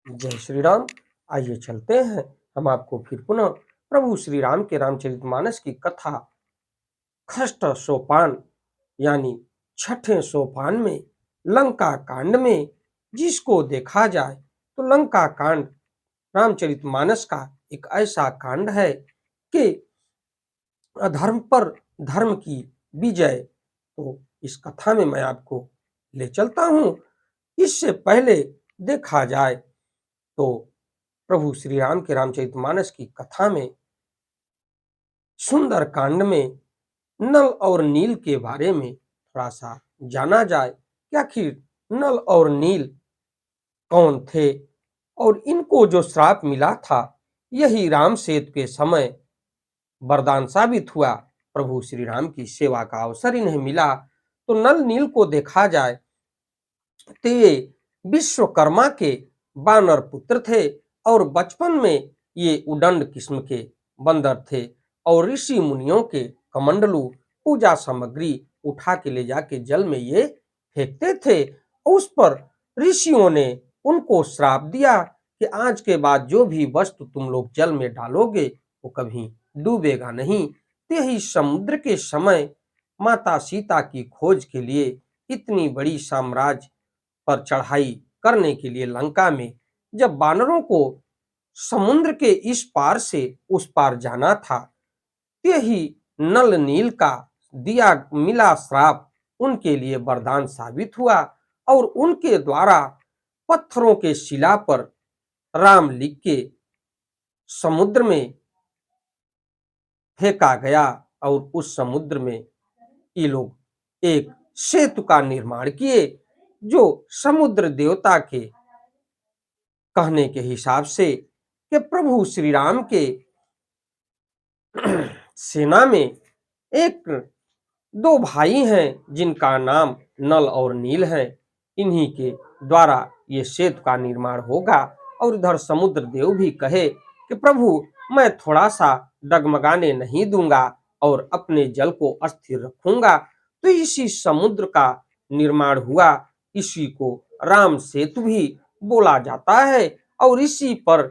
जय श्री राम। आइए चलते हैं हम आपको फिर पुनः प्रभु श्री राम के रामचरितमानस की कथा खष्ट सोपान यानी छठे सोपान में लंका कांड में, जिसको देखा जाए तो लंका कांड रामचरितमानस का एक ऐसा कांड है कि अधर्म पर धर्म की विजय। तो इस कथा में मैं आपको ले चलता हूं। इससे पहले देखा जाए तो प्रभु श्री राम के रामचरितमानस की कथा में सुंदर कांड में नल और नील के बारे में थोड़ा सा जाना जाए कि आखिर नल और नील कौन थे और इनको जो श्राप मिला था यही राम सेतु के समय वरदान साबित हुआ। प्रभु श्री राम की सेवा का अवसर इन्हें मिला। तो नल नील को देखा जाए तो ये विश्वकर्मा के बानर पुत्र थे और बचपन में ये उदंड किस्म के बंदर थे और ऋषि मुनियों के कमंडलू पूजा सामग्री उठा के ले जाके जल में ये फेंकते थे। उस पर ऋषियों ने उनको श्राप दिया कि आज के बाद जो भी वस्तु तुम लोग जल में डालोगे वो कभी डूबेगा नहीं। यही समुद्र के समय माता सीता की खोज के लिए इतनी बड़ी साम्राज्य पर चढ़ाई करने के लिए लंका में जब बानरों को समुद्र के इस पार से उस पार जाना था, यही नल नील का दिया मिला श्राप उनके लिए वरदान साबित हुआ और उनके द्वारा पत्थरों के शिला पर राम लिख के समुद्र में फेंका गया और उस समुद्र में ये लोग एक सेतु का निर्माण किए जो समुद्र देवता के कहने के हिसाब से कि प्रभु श्री राम के सेना में एक दो भाई हैं जिनका नाम नल और नील है। इन्हीं के द्वारा ये सेतु का निर्माण होगा। और इधर समुद्र देव भी कहे कि प्रभु मैं थोड़ा सा डगमगाने नहीं दूंगा और अपने जल को अस्थिर रखूंगा। तो इसी समुद्र का निर्माण हुआ। इसी को राम सेतु भी बोला जाता है और इसी पर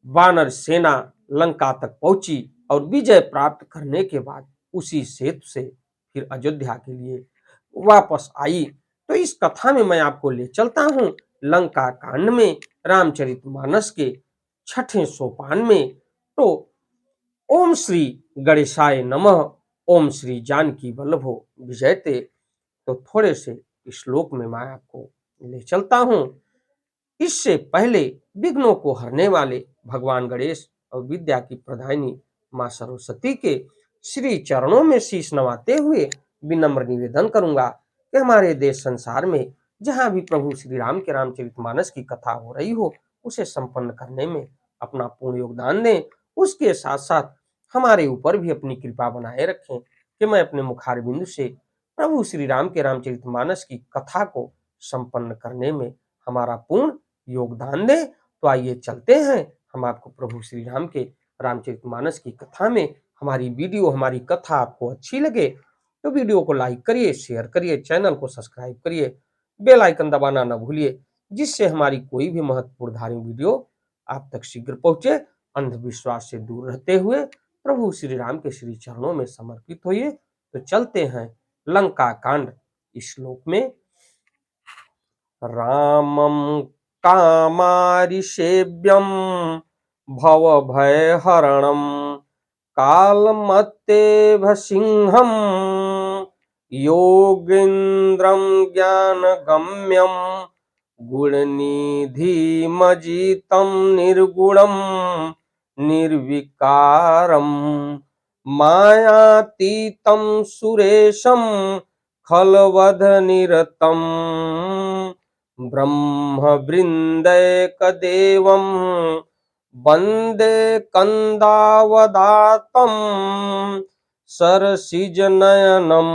वानर सेना लंका तक पहुंची और विजय प्राप्त करने के बाद उसी सेतु से फिर अयोध्या के लिए वापस आई। तो इस कथा में मैं आपको ले चलता हूं लंका कांड में रामचरितमानस के छठे सोपान में। तो ओम श्री गणेशाय नमः, ओम श्री जानकी वल्लभो विजयते। तो थोड़े से श्लोक में मैं आपको ले चलता हूं। इससे पहले विघ्नों को हरने वाले भगवान गणेश और विद्या की प्रदायिनी मां सरस्वती के श्री चरणों में शीश नवाते हुए विनम्र निवेदन करूंगा कि हमारे देश संसार में जहां भी प्रभु श्री राम के रामचरितमानस की कथा हो रही हो उसे संपन्न करने में अपना पूर्ण योगदान दें। उसके साथ साथ हमारे ऊपर भी अपनी कृपा बनाए रखें कि मैं अपने मुखारबिंदु से प्रभु श्री राम के रामचरितमानस की कथा को संपन्न करने में हमारा पूर्ण योगदान दें। तो आइए चलते हैं हम आपको प्रभु श्री राम के रामचरितमानस की कथा में। हमारी वीडियो हमारी कथा आपको अच्छी लगे तो वीडियो को लाइक करिए, शेयर करिए, चैनल को सब्सक्राइब करिए, बेल आइकन दबाना न भूलिए जिससे हमारी कोई भी महत्वपूर्ण धार्मिक वीडियो आप तक शीघ्र पहुंचे। अंधविश्वास से दूर रहते हुए प्रभु श्री राम के श्री चरणों में समर्पित होइए। तो चलते हैं लंका कांड श्लोक में। रामं कामारिषेव्यं भवभयहरणं कालमत्तेभसिंहं योगीन्द्रं ज्ञानगम्यं गुणनिधिमजितं निर्गुणं निर्विकारं मायातीतं सुरेशं खलवधनिरतं ब्रह्मवृन्दैकदेवं वन्दे कन्दावदातं सरसिजनयनं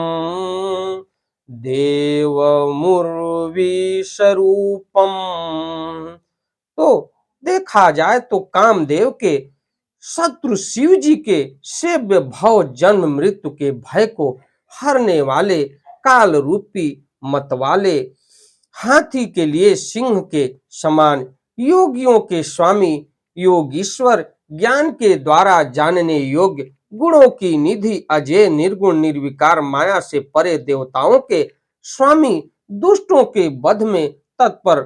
देवमुर्विशरूपम्। तो देखा जाए तो कामदेव के शत्रु शिव जी के सेव्य भव जन्म मृत्यु के भय को हरने वाले काल रूपी मतवाले हाथी के लिए सिंह के समान योगियों के स्वामी, योगीश्वर, ज्ञान के द्वारा जानने योग्य, गुणों की निधि, अजय, निर्गुण, निर्विकार, माया से परे, देवताओं के स्वामी, दुष्टों के वध में तत्पर,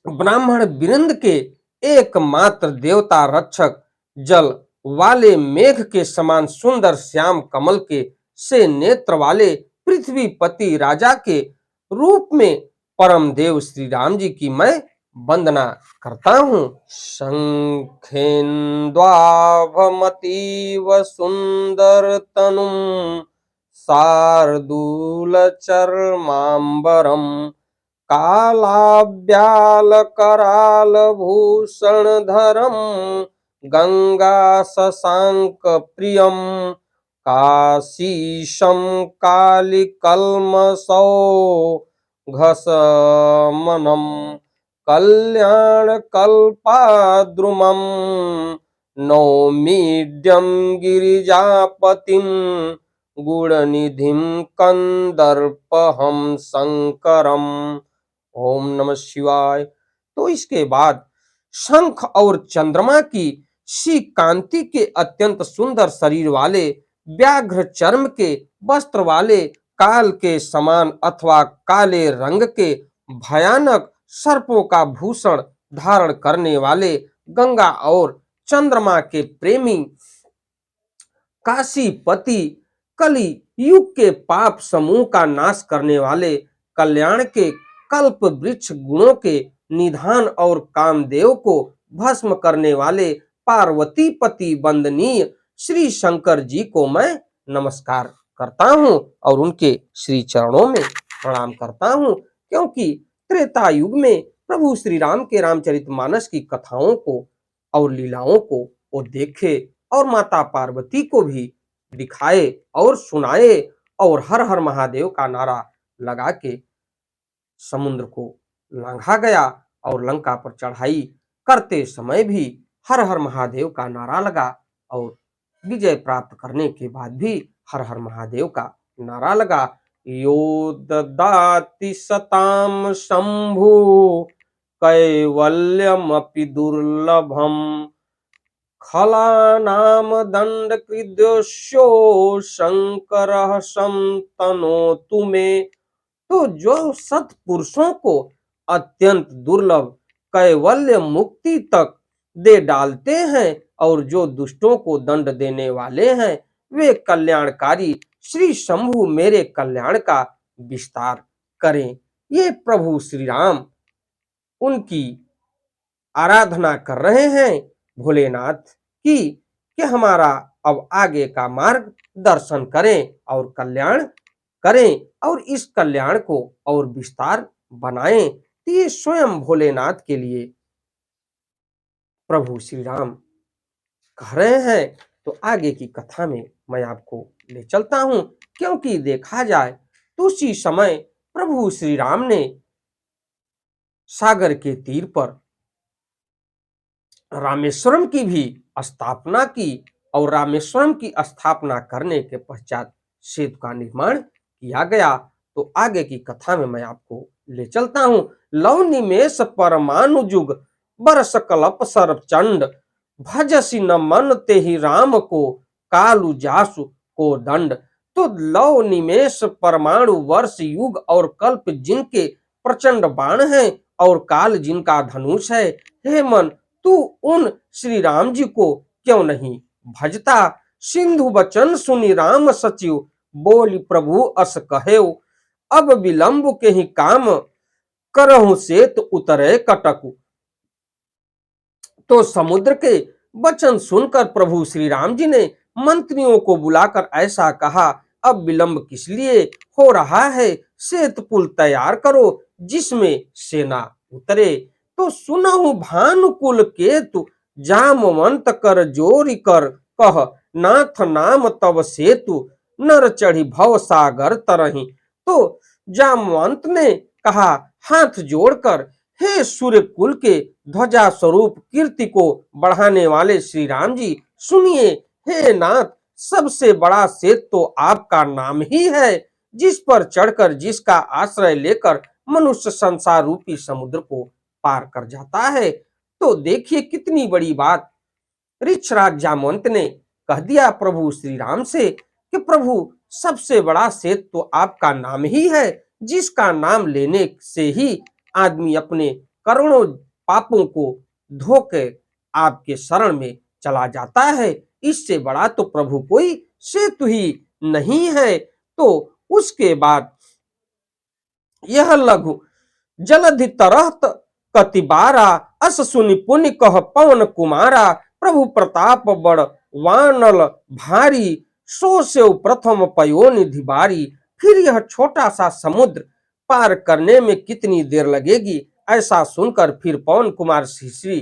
ब्राह्मण वृंद के एकमात्र देवता रक्षक, जल वाले मेघ के समान सुंदर श्याम कमल के से नेत्र वाले पृथ्वीपति राजा के रूप में परम देव श्री राम जी की मैं वंदना करता हूँ। शंखेन्द्वाभमतीव सुंदर तनुम शार्दूल चर्मांबरम कालाव्याल कराल भूषण धरम गंगा शशांक प्रियम काशीशम कालिकल्मषौ घसमनम कल्याण कल्पाद्रुमम नौमीड्यम गिरिजापतिम गुणनिधिम कंदर्पहम शंकरम। ओम नमः शिवाय। तो इसके बाद शंख और चंद्रमा की सी कांति के अत्यंत सुंदर शरीर वाले, व्याघ्र चर्म के वस्त्र वाले, काल के समान अथवा काले रंग के भयानक सर्पों का भूषण धारण करने वाले, गंगा और चंद्रमा के प्रेमी, काशीपति, कली युग के पाप समूह का नाश करने वाले, कल्याण के कल्प वृक्ष, गुणों के निधान और कामदेव को भस्म करने वाले, पार्वती पति वंदनीय श्री शंकर जी को मैं नमस्कार करता हूँ और उनके श्री चरणों में प्रणाम करता हूँ, क्योंकि त्रेता युग में प्रभु श्री राम के रामचरितमानस की कथाओं को और लीलाओं को वो देखे और माता पार्वती को भी दिखाए और सुनाए और हर हर महादेव का नारा लगा के समुद्र को लांघा गया और लंका पर चढ़ाई करते समय भी हर हर महादेव का नारा लगा और विजय प्राप्त करने के बाद भी हर हर महादेव का नारा लगा। यो ददाति सताम शंभु कैवल्यमपि दुर्लभम खलानाम दंड कृद्योष्यो शंकर संतनोतु मे। तो जो सत्पुरुषों को अत्यंत दुर्लभ कैवल्य मुक्ति तक दे डालते हैं और जो दुष्टों को दंड देने वाले हैं, वे कल्याणकारी श्री शंभु मेरे कल्याण का विस्तार करें। ये प्रभु श्री राम उनकी आराधना कर रहे हैं भोलेनाथ की कि हमारा अब आगे का मार्ग दर्शन करें और कल्याण करें और इस कल्याण को और विस्तार बनाएं। तो ये स्वयं भोलेनाथ के लिए प्रभु श्री राम कह रहे हैं। तो आगे की कथा में मैं आपको ले चलता हूं, क्योंकि देखा जाए तो उसी समय प्रभु श्री राम ने सागर के तीर पर रामेश्वरम की भी स्थापना की और रामेश्वरम की स्थापना करने के पश्चात सेतु का निर्माण किया गया। तो आगे की कथा में मैं आपको ले चलता हूं। लव निमेष परमाणु जुग बरस कल्प सर्पचंड भजसी न मन ते ही राम को कालु जासु को दंड। तो लव निमेष परमाणु वर्ष युग और कल्प जिनके प्रचंड बाण हैं और काल जिनका धनुष है, हे मन तू उन श्री राम जी को क्यों नहीं भजता। सिंधु वचन सुनि राम सचिव बोली प्रभु अस कहेउ अब विलंब के ही काम करहु सेत उतरे कटकु। तो समुद्र के वचन सुनकर प्रभु श्री राम जी ने मंत्रियों को बुलाकर ऐसा कहा, अब विलंब किस लिए हो रहा है, सेतु पुल तैयार करो जिसमें सेना उतरे। तो सुनहु भानुकुल केतु जामवंत कर जोरी कर कह नाथ नाम तब सेतु नर चढ़ी भव सागर तरही। तो जामवंत ने कहा हाथ जोड़कर, हे सूर्य कुल के ध्वजा स्वरूप कीर्ति को बढ़ाने वाले श्री राम जी सुनिए, हे नाथ सबसे बड़ा सेतु तो आपका नाम ही है, जिस पर चढ़कर जिसका आश्रय लेकर मनुष्य संसार रूपी समुद्र को पार कर जाता है। तो देखिए कितनी बड़ी बात ऋक्षराज जामवंत ने कह दिया प्रभु श्री राम से कि प्रभु सबसे बड़ा सेत तो आपका नाम ही है, जिसका नाम लेने से ही आदमी अपने करोड़ों पापों को धोकर आपके शरण में चला जाता है। इससे बड़ा तो प्रभु कोई सेतु ही नहीं है। तो उसके बाद यह लघु जलधि तरह कतिबारा अस सुनि पुनि कह पवन कुमारा प्रभु प्रताप बड़ वानल भारी सो से प्रथम पयो निधि बारी। फिर यह छोटा सा समुद्र पार करने में कितनी देर लगेगी। ऐसा सुनकर फिर पवन कुमार श्री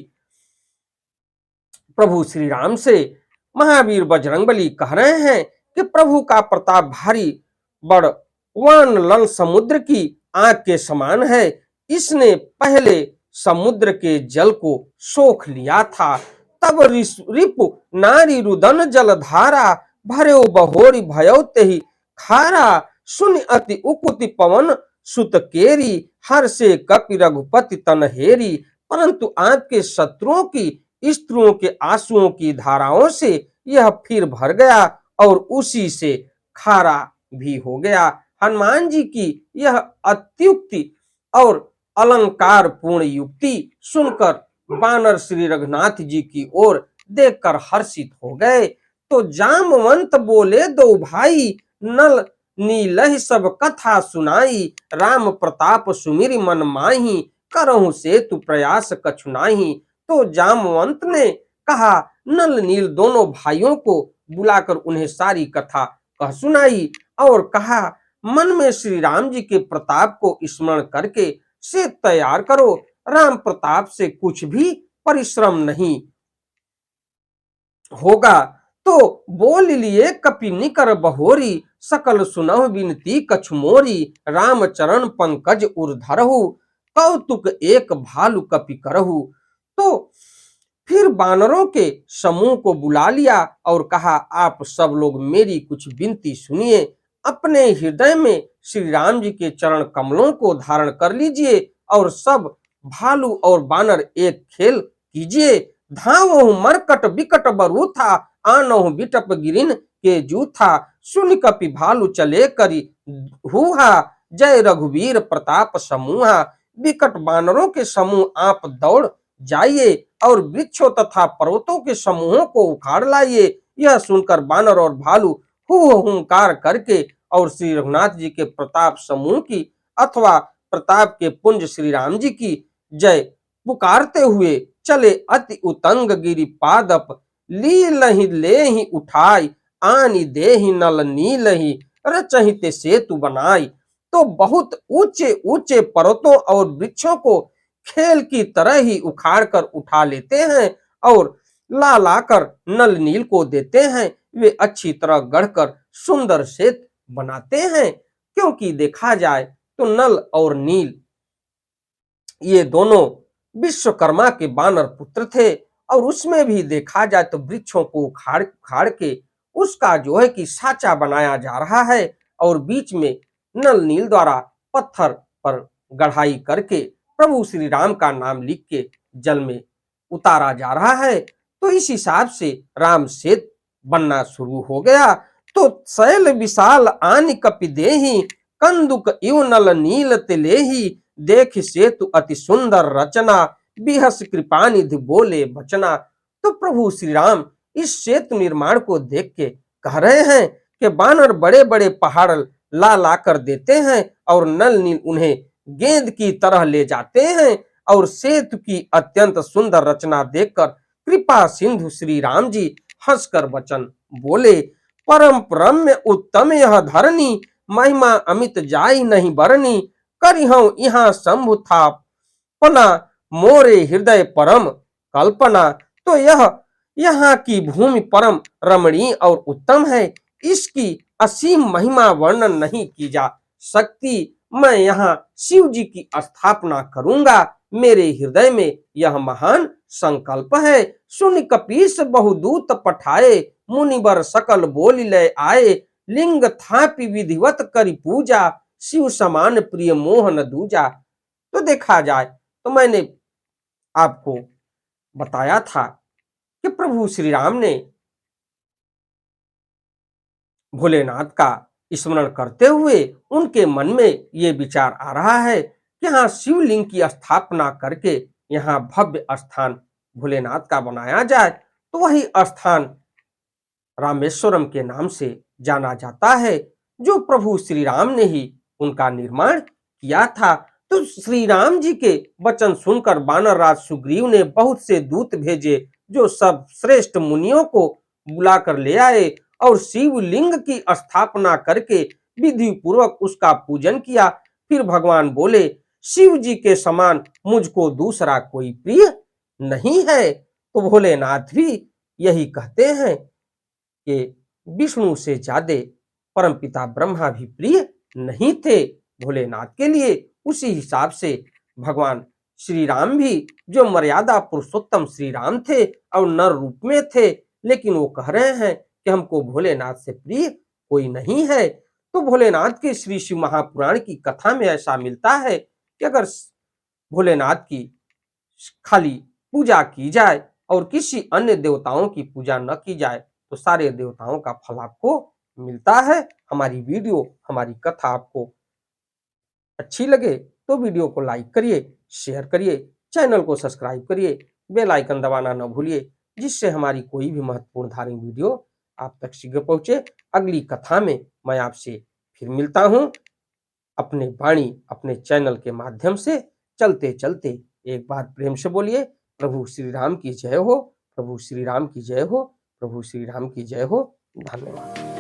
प्रभु श्री राम से महावीर बजरंगबली कह रहे हैं कि प्रभु का प्रताप भारी बड़ वान लन समुद्र की आंख के समान है। इसने पहले समुद्र के जल को सोख लिया था। तब रिपु नारी रुदन जलधारा भरे बहोरी भयो तेहि खारा। सुनि अति उकुति पवन सुत केरी हर से कपि रघुपति तनहेरी। परंतु आपके शत्रुओं की स्त्रियों के आंसुओं की धाराओं से यह फिर भर गया और उसी से खारा भी हो गया। हनुमान जी की यह अत्युक्ति और अलंकार पूर्ण युक्ति सुनकर बानर श्री रघुनाथ जी की ओर देखकर हर्षित हो गए। तो जामवंत बोले दो भाई नल नीलहि सब कथा सुनाई। राम प्रताप सुमिरि मन माही करहु सेतु प्रयास कछु नाही। तो जामवंत ने कहा नल नील दोनों भाइयों को बुलाकर उन्हें सारी कथा कह सुनाई और कहा मन में श्री राम जी के प्रताप को स्मरण करके से तैयार करो। राम प्रताप से कुछ भी परिश्रम नहीं होगा। तो बोल लिए कपि निकर बहोरी सकल सुनहु बिनती कछु मोरी। राम चरण पंकज उर धरहु कौतुक एक भालु कपि करहु। तो फिर बानरों के समूह को बुला लिया और कहा आप सब लोग मेरी कुछ विनती सुनिए। अपने हृदय में श्री राम जी के चरण कमलों को धारण कर लीजिए और सब भालू और बानर एक खेल कीजिए। धावहु मरकट बिकट बरूथा आनहु बिटप गिरिन के जूथा। सुन कपि भालू चले करी हुहा जय रघुवीर प्रताप समूहा। बिकट बानरों के समूह आप दौड़ जाइए और वृक्षों तथा पर्वतों के समूहों को उखाड़ लाइए। यह सुनकर बानर और भालू हुंकार करके और श्री रघुनाथ जी के प्रताप समूह की अथवा प्रताप के पुंज श्री राम जी की जय पुकारते हुए चले। अति उतंग गिरि पादप लीलहि लेहि उठाई आनि देहि नल नीलहि रचहिते सेतु बनाई। तो बहुत ऊंचे ऊंचे पर्वतों और वृक्षों को खेल की तरह ही उखाड़ कर उठा लेते हैं और ला लाकर नल नील को देते हैं। वे अच्छी तरह गढ़कर सुंदर सेतु बनाते हैं। क्योंकि देखा जाए तो नल और नील ये दोनों विश्वकर्मा के बानर पुत्र थे और उसमें भी देखा जाए तो वृक्षों को उखाड़ उखाड़ के उसका जो है कि साचा बनाया जा रहा है और बीच में नल नील द्वारा पत्थर पर गढ़ाई करके प्रभु श्री राम का नाम लिख के जल में उतारा जा रहा है। तो इस हिसाब से राम सेतु बनना शुरू हो गया। तो शैल विशाल आनि कपि देहि कंदुक इव नल नील तिलेहि। देख सेतु अति सुंदर रचना बिहस कृपा निधि बोले बचना। तो प्रभु श्री राम इस सेतु निर्माण को देख के कह रहे हैं कि बानर बड़े बड़े पहाड़ ला ला कर देते हैं और नल नील उन्हें गेंद की तरह ले जाते हैं और सेतु की अत्यंत सुंदर रचना देखकर कृपा सिंधु श्री राम जी हंसकर वचन बोले परम रम्य उत्तम यह धरनी महिमा अमित जाई नहीं बरनी। करिहं यहाँ शंभु था पना मोरे हृदय परम कल्पना। तो यह यहाँ की भूमि परम रमणीय और उत्तम है। इसकी असीम महिमा वर्णन नहीं की जा सकती। मैं यहाँ शिव जी की स्थापना करूंगा। मेरे हृदय में यह महान संकल्प है। सुन कपीस बहुदूत पठाए मुनिवर सकल बोली ले आए। लिंग थापि विधिवत करी पूजा शिव समान प्रिय मोहन दूजा। तो देखा जाए तो मैंने आपको बताया था कि प्रभु श्री राम ने भोलेनाथ का स्मरण करते हुए उनके मन में ये विचार आ रहा है कि हाँ, शिवलिंग की स्थापना करके यहाँ भव्य स्थान भोलेनाथ का बनाया जाए। तो वही स्थान रामेश्वरम के नाम से जाना जाता है, जो प्रभु श्री राम ने ही उनका निर्माण किया था। तो श्री राम जी के वचन सुनकर वानर राज सुग्रीव ने बहुत से दूत भेजे, जो सब श्रेष्ठ मुनियों को बुलाकर ले आए और शिवलिंग की स्थापना करके विधि पूर्वक उसका पूजन किया। फिर भगवान बोले, शिव जी के समान मुझको दूसरा कोई प्रिय नहीं है। तो भोलेनाथ भी यही कहते हैं कि विष्णु से ज्यादा परमपिता ब्रह्मा भी प्रिय नहीं थे भोलेनाथ के लिए। उसी हिसाब से भगवान श्री राम भी, जो मर्यादा पुरुषोत्तम श्री राम थे और नर रूप में थे, लेकिन वो कह रहे हैं कि हमको भोलेनाथ से प्रिय कोई नहीं है। तो भोलेनाथ के श्री शिव महापुराण की कथा में ऐसा मिलता है कि अगर भोलेनाथ की खाली पूजा की जाए और किसी अन्य देवताओं की पूजा न की जाए तो सारे देवताओं का फल आपको मिलता है। हमारी वीडियो, हमारी कथा आपको अच्छी लगे तो वीडियो को लाइक करिए, शेयर करिए, चैनल को सब्सक्राइब करिए, बेल आइकन दबाना न भूलिए, जिससे हमारी कोई भी महत्वपूर्ण धार्मिक वीडियो आप तक शीघ्र पहुंचे। अगली कथा में मैं आपसे फिर मिलता हूं, अपने वाणी, अपने चैनल के माध्यम से। चलते चलते एक बार प्रेम से बोलिए, प्रभु श्री राम की जय हो, प्रभु श्री राम की जय हो, प्रभु श्री राम की जय हो। धन्यवाद।